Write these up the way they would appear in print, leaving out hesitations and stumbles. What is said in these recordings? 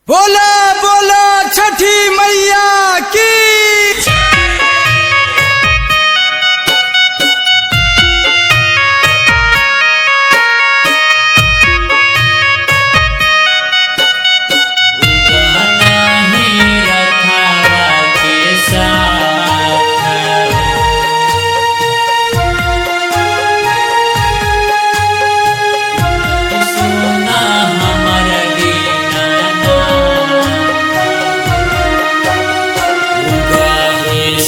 बोला बोला छठी मैया की।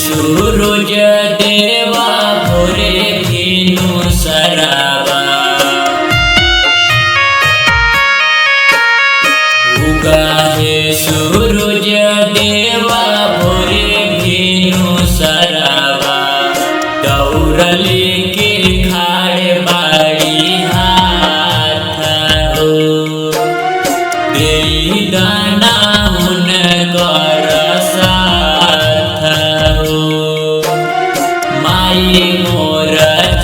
सूरज देवा भोरे भिनु सरावा उगा है सूरज देवा भोरे भिनु सरावा दौड़ले के खाड़े बाड़ी हाथ हो दे दाना उन कर मोर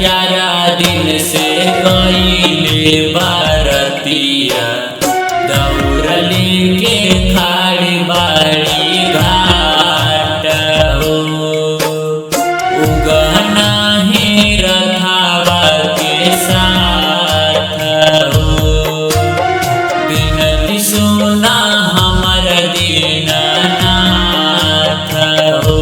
चारा दिन से गईले बारतिया दौड़ले के खाड़ी बाड़ी घाट हो उगना ही रखावा के साथ हो बिनती सुना हमर दीननाथ हो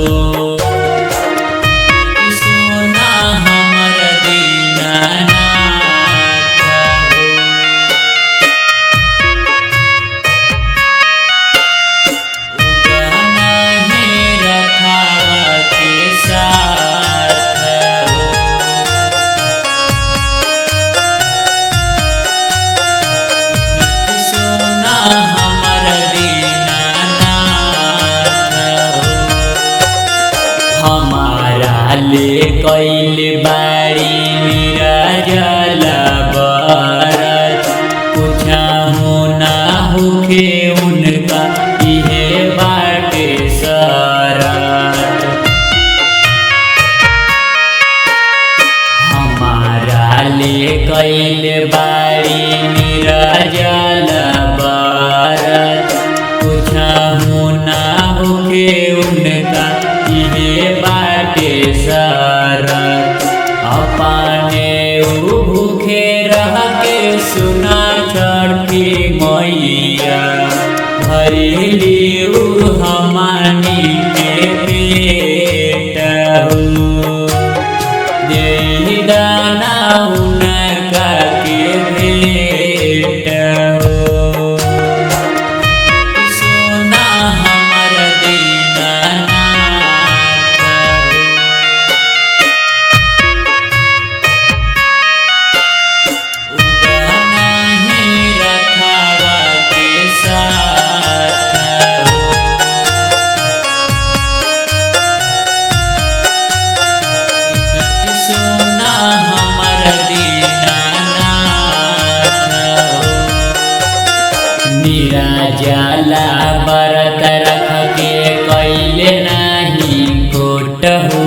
हमारा ले कैल बाड़ी निराजल बरत पूछाहू ना होखे उनका इहे बाटे सरत हमारा ले कैल बाड़ी निराजल बरत पूछाहू ना होखे उनका इहे बाटे सरत अपने भूखे रह के सुना छठी मैया भरली हमनी के पेट हो दे दाना उनका के भेट हो सुना हमर दीननाथ निराजला बरत रख के कैले नहीं खोट हो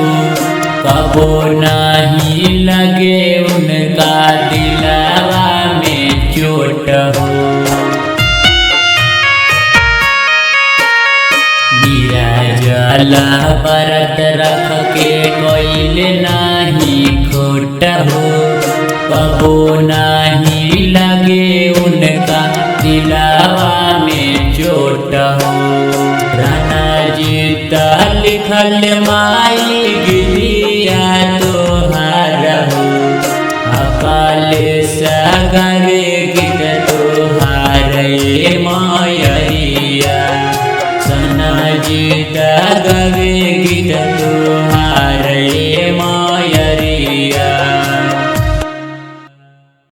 कबो नहीं लगे उनका दिलवा में चोट हो निराजला बरत रख के कैले नहीं खोट हो कबो नहीं लगे उनका दिलावा में चोट हो राना जीता लिखल माई गिरिया तोहार हो अकाल सगरे गीत तोहार मयरिया सना जीता गवे गीत